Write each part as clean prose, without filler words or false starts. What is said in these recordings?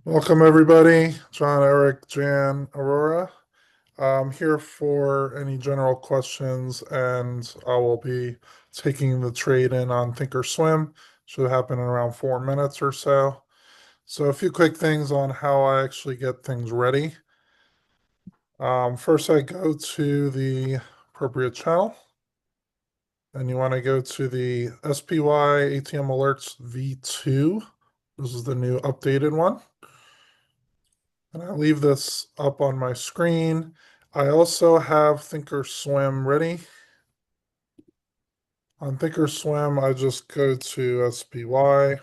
Welcome, everybody. John, Eric, Jan, Aurora. I'm here for any general questions, and I will be taking the trade in on Thinkorswim. Should happen in around 4 minutes or so. So, a few quick things on how I actually get things ready. First, I go to the appropriate channel, and you want to go to the SPY ATM Alerts V2. This is the new updated one. And I leave this up on my screen. I also have Thinkorswim ready. On Thinkorswim, I just go to SPY.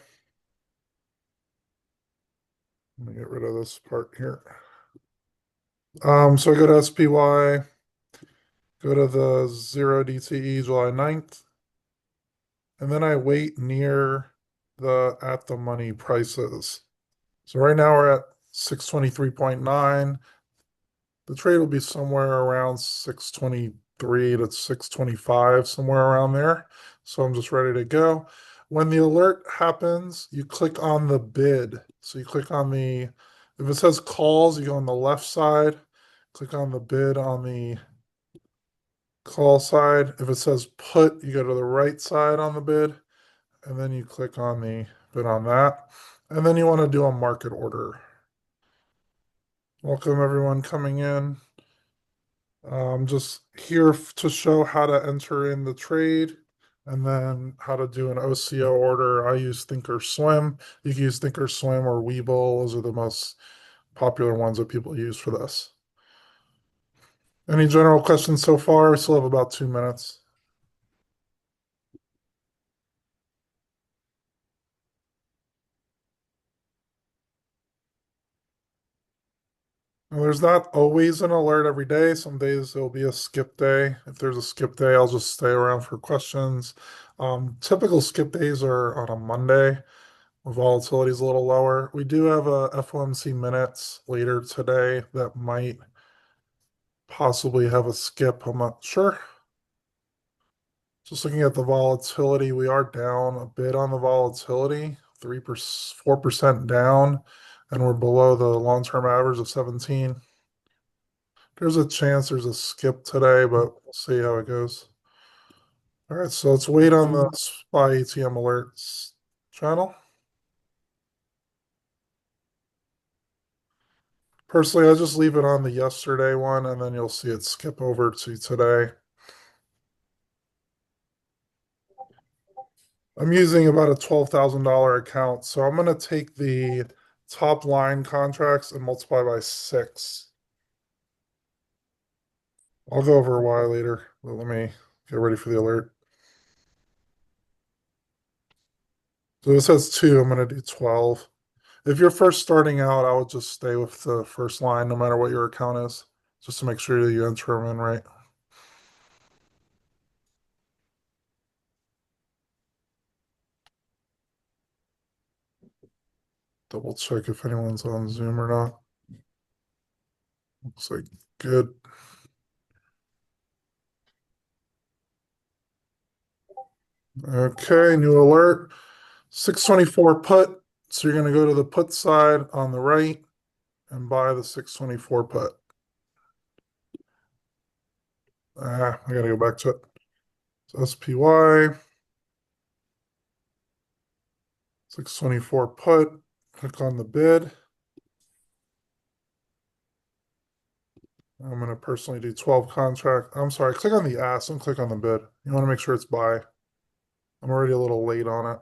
Let me get rid of this part here. So I go to SPY, go to the 0 DTE July 9th, and then I wait near the at the money prices. So right now we're at 623.9. The trade will be somewhere around 623 to 625, somewhere around there. So I'm just ready to go. When the alert happens, you click on the bid. So you click on if it says calls, you go on the left side, click on the bid on the call side. If it says put, you go to the right side on the bid, and then you click on the bid on that. And then you want to do a market order. Welcome, everyone coming in. Just here to show how to enter in the trade and then how to do an OCO order. I use Thinkorswim. You can use Thinkorswim or Webull. Those are the most popular ones that people use for this. Any general questions so far? We still have about 2 minutes. And there's not always an alert every day. Some days there'll be a skip day. If there's a skip day, I'll just stay around for questions. Typical skip days are on a Monday. Volatility is a little lower. We do have a FOMC minutes later today that might possibly have a skip. I'm not sure. Just looking at the volatility, we are down a bit on the volatility, 3%, 4% down, and we're below the long-term average of 17. There's a chance there's a skip today, but we'll see how it goes. All right, so let's wait on the SPY ATM alerts channel. Personally, I just leave it on the yesterday one, and then you'll see it skip over to today. I'm using about a $12,000 account, so I'm going to take the top line contracts and multiply by 6. I'll go over why later, but let me get ready for the alert. So this has 2, I'm going to do 12. If you're first starting out, I would just stay with the first line no matter what your account is, just to make sure that you enter them in right. Double check if anyone's on Zoom or not. Looks like good. Okay, new alert. 624 put. So you're going to go to the put side on the right and buy the 624 put. I got to go back to it. So SPY, 624 put. Click on the bid. I'm going to personally do 12 contract. I'm sorry, click on the ask and click on the bid. You want to make sure it's buy. I'm already a little late on it.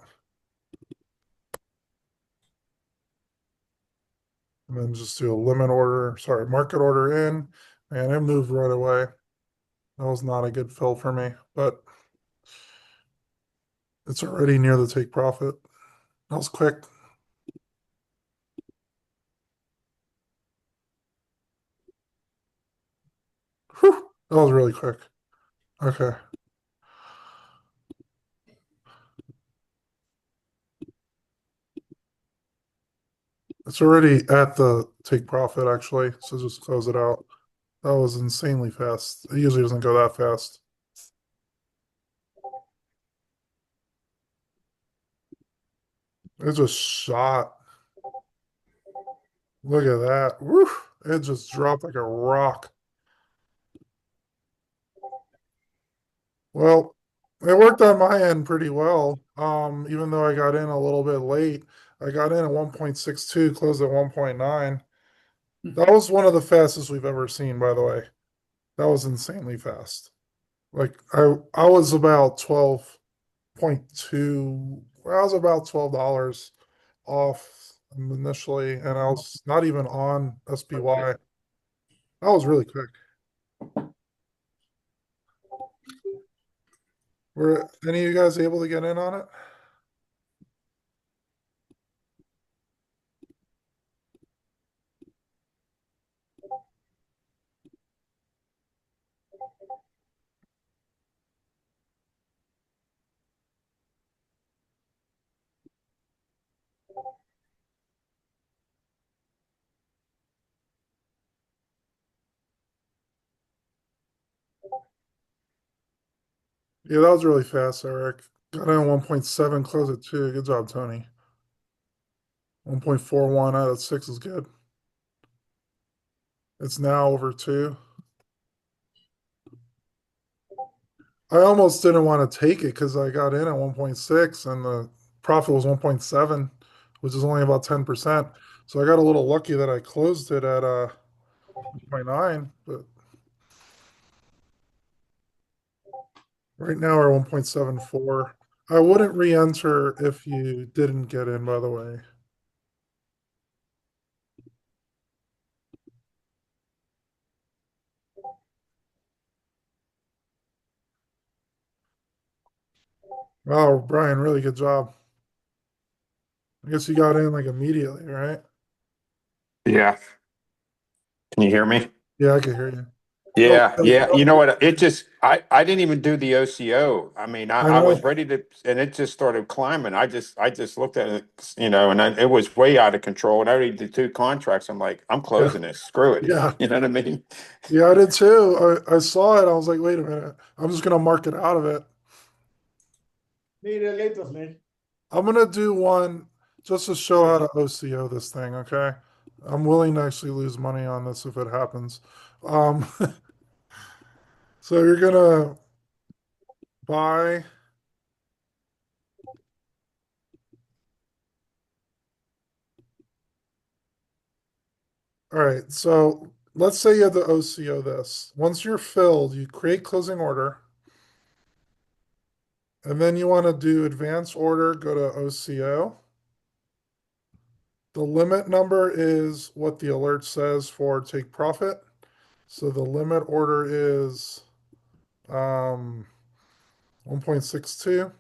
And then just do a limit order, sorry, market order in. And it moved right away. That was not a good fill for me, but it's already near the take profit. That was quick. Whew, that was really quick. Okay. It's already at the take profit, actually. So just close it out. That was insanely fast. It usually doesn't go that fast. It just shot. Look at that. Woo! It just dropped like a rock. Well, it worked on my end pretty well. Even though I got in a little bit late, I got in at 1.62, closed at 1.9. That was one of the fastest we've ever seen, by the way. That was insanely fast. Like I was about 12.2, I was about $12 off initially, and I was not even on SPY. That was really quick. Were any of you guys able to get in on it? Yeah, that was really fast, Eric. Got in at 1.7, close at 2. Good job, Tony. 1.41 out of 6 is good. It's now over 2. I almost didn't want to take it because I got in at 1.6 and the profit was 1.7, which is only about 10%. So I got a little lucky that I closed it at 1.9, but right now we're 1.74. I wouldn't re-enter if you didn't get in, by the way. Wow, Brian, really good job. I guess you got in like immediately, right? Yeah. Can you hear me? Yeah, I could hear you. Oh, Yeah, yeah. You know what? I didn't even do the OCO. I mean, I I was know. ready to, and it just started climbing. I just looked at it, it was way out of control. And I already did two contracts. I'm like, I'm Yeah, closing this. Screw it. yeah, You know what I mean? yeah. I did too. I saw it. I was like, wait a minute. I'm just gonna mark it out of it. Mire, latest, man. I'm gonna do one just to show how to OCO this thing. Okay, I'm willing to actually lose money on this if it happens. Um, so you're gonna buy. All right. So let's say you have to OCO this. Once you're filled, you create closing order. And then you want to do advance order, go to OCO. The limit number is what the alert says for take profit. So the limit order is 1.62. So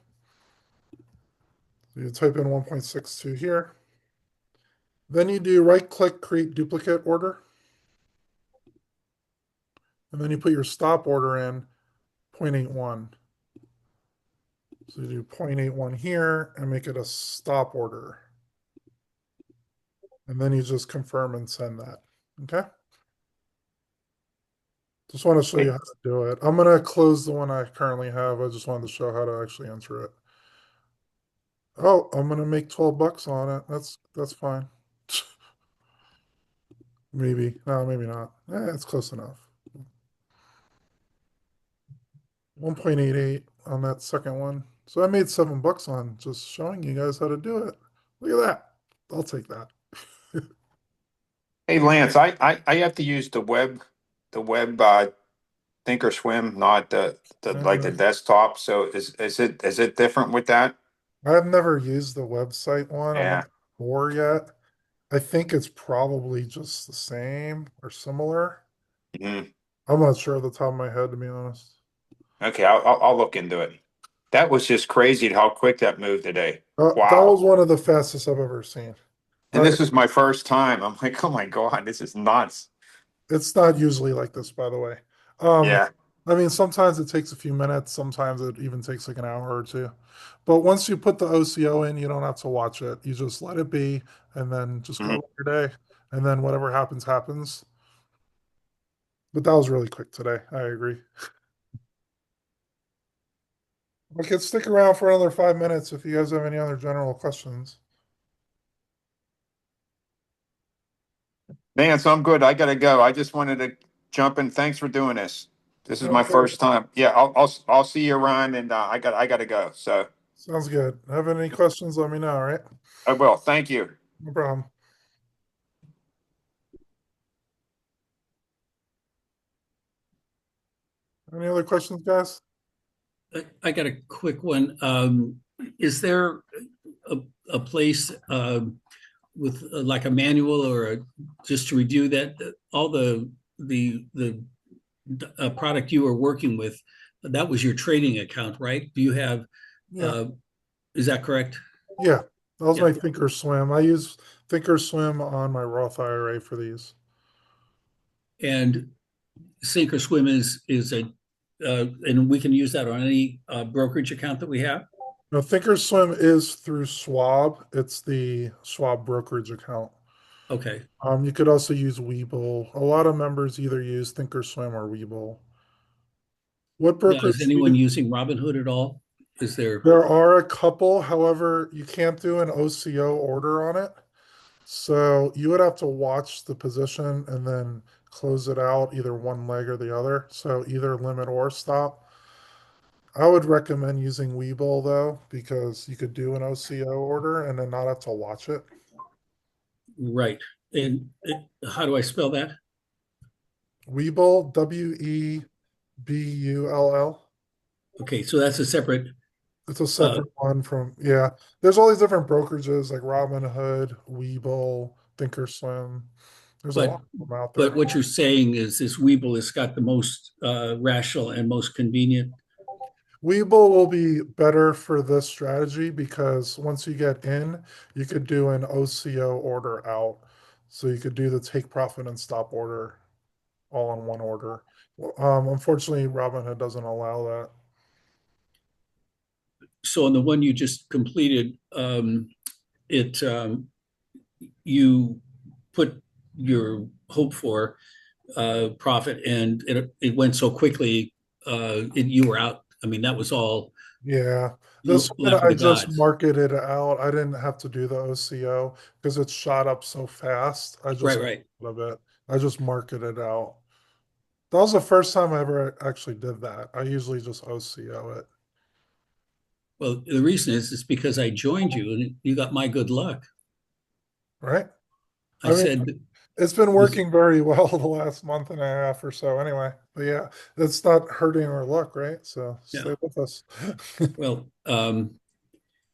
you type in 1.62 here. Then you do right click, create duplicate order. And then you put your stop order in 0.81. So you do 0.81 here and make it a stop order. And then you just confirm and send that. Okay. Just want to show you how to do it. I'm going to close the one I currently have. I just wanted to show how to actually enter it. Oh, I'm going to make 12 bucks on it. That's fine. Maybe. No, maybe not. It's close enough. 1.88 on that second one. So I made 7 bucks on just showing you guys how to do it. Look at that. I'll take that. Hey, Lance, I have to use the web Thinkorswim, not the like the Uh, desktop. So is it different with that? I've never used the website one. I'm Yeah. not sure yet. I think it's probably just the same or similar. Mhm. I'm not sure at the top of my head, to be honest. Okay, I'll look into it. That was just crazy how quick that moved today. That Wow. was one of the fastest I've ever seen. And I, this was my first time. I'm like, oh my God, this is nuts. it's not usually like this, by the way. Um, Yeah. I mean, sometimes it takes a few minutes, sometimes it even takes like an hour or two. But once you put the OCO in, you don't have to watch it. You just let it be and then just go Mhm. about your day. And then whatever happens, happens. But that was really quick today. I agree. Okay, stick around for another 5 minutes if you guys have any other general questions. Man, so I'm good. I gotta go. I just wanted to jump in. Thanks for doing this. This is my Okay, first time. Yeah, I'll see you around, and I gotta go. So sounds good. Have any questions, let me know, all right? I will. Thank you. No problem. Any other questions, guys? I got a quick one. Is there a, a place with like a manual or just to review that all the product you were working with, that was your trading account, right? Do you have, Yeah, uh, is that correct? yeah. That was Yeah. my Thinkorswim. I use Thinkorswim on my Roth IRA for these. And sink or swim is a, and we can use that on any brokerage account that we have. No, Thinkorswim is through Schwab. It's the Schwab brokerage account. Okay. You could also use Webull. A lot of members either use Thinkorswim or Webull. What Now, is brokerage do anyone you? using Robinhood at all? Is there? There are a couple, however, you can't do an OCO order on it. So you would have to watch the position and then close it out, either one leg or the other. So either limit or stop. I would recommend using Webull though, because you could do an OCO order and then not have to watch it. Right. And how do I spell that? Webull, Webull. Okay, so that's a separate. It's a Uh, separate one from, yeah. There's all these different brokerages like Robinhood, Webull, Thinkorswim. There's a but lot of them out but there. what you're saying is this Weeble has got the most rational and most convenient. Webull will be better for this strategy because once you get in, you could do an OCO order out. So you could do the take profit and stop order all in one order. Unfortunately, Robinhood doesn't allow that. So on the one you just completed, it you put your hope for profit, and it went so quickly. You were out. I mean, that was all Yeah, this one left to I the just gods. marketed out. I didn't have to do the OCO because it shot up so fast. I Right, just right. love it. I just marketed out. That was the first time I ever actually did that. I usually just OCO it, Well, the reason is because I joined you and you got my good luck. right? I I mean, said, it's been was working very well the last month and a half or so anyway. But yeah, it's not hurting our luck, right? So yeah. stay with us. Well,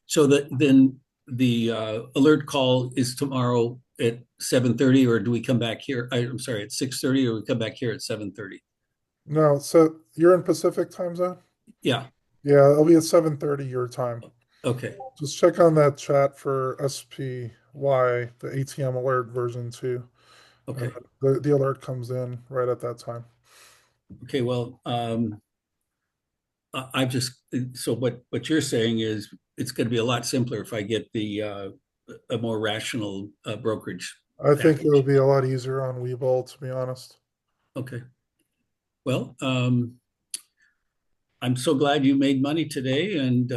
so that then the alert call is tomorrow at 7:30, or do we come back here? I'm sorry, at 6:30, or we come back here at 7:30? No, so you're in Pacific time zone? Yeah. Yeah, it'll be at 7:30 your time. Okay. Just check on that chat for SPY, the ATM alert version 2. And Okay. the alert comes in right at that time. Okay. Well, I've just so what you're saying is it's going to be a lot simpler if I get the a more rational brokerage I think it package. would be a lot easier on Webull, to be honest. Okay. Well, I'm so glad you made money today, and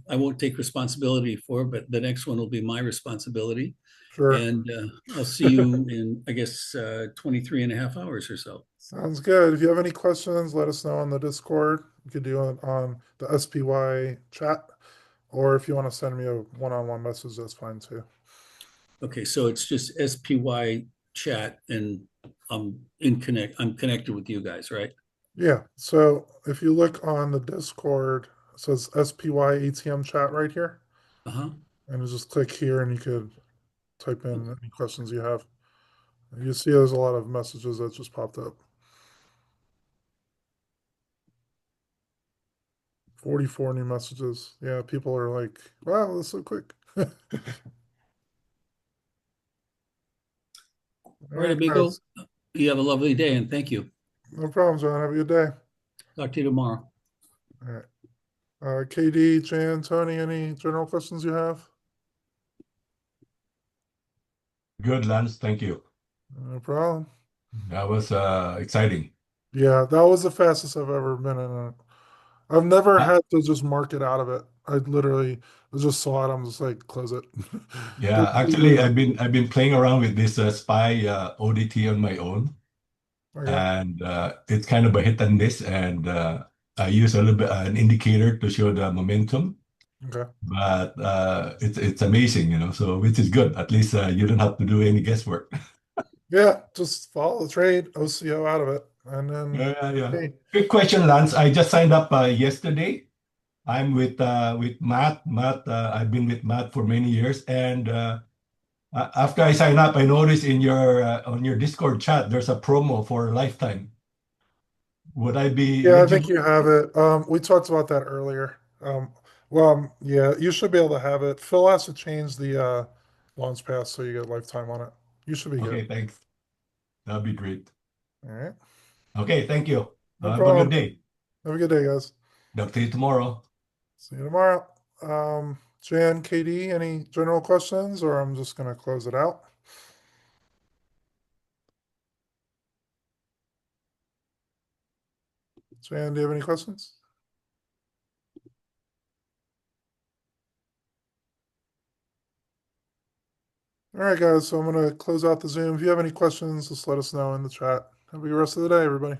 I won't take responsibility for it, but the next one will be my responsibility. Sure. And I'll see you in, I guess, 23 and a half hours or so. Sounds good. If you have any questions, let us know on the Discord. You could do it on the SPY chat, or if you want to send me a one-on-one message, that's fine too. Okay, so it's just SPY chat, and I'm connected with you guys, right? Yeah. So if you look on the Discord, it says SPY ATM chat right here, Uh-huh. and you just click here, and you could type in any questions you have. You see, there's a lot of messages that just popped up. 44 new messages. Yeah, people are like, wow, that's so quick. All All right, right, amigo, guys. you have a lovely day, and thank you. No problem, John. Have a good day. Talk to you tomorrow. All right. KD, Jan, Tony, any general questions you have? Good, Lance. Thank you. No problem. That was exciting. Yeah, that was the fastest I've ever been in it. I've never Uh, had to just mark it out of it. I literally just saw it. I'm just like, close it. Yeah, actually, I've been playing around with this SPY ODT on my own, Okay. and it's kind of a hit and miss. And I use a little bit an indicator to show the momentum, Okay. but it's amazing, So which is good. At least you don't have to do any guesswork. Yeah, just follow the trade, OCO out of it, and then Yeah, yeah. hey, Quick question, Lance. I just signed up yesterday. I'm with Matt. Matt, I've been with Matt for many years, and after I sign up, I noticed in your on your Discord chat there's a promo for a lifetime. Would I be yeah, I think eligible? you have it. We talked about that earlier. Yeah, you should be able to have it. Phil has to change the launch pass so you get lifetime on it. You should be good. Okay, thanks. That'd be great. All right. Okay, thank you. No Have a good problem. day. Have a good day, guys. Talk to you tomorrow. See you tomorrow. Jan, KD, any general questions, or I'm just gonna close it out? Jan, do you have any questions? All right, guys. So I'm gonna close out the Zoom. If you have any questions, just let us know in the chat. Have a good rest of the day, everybody.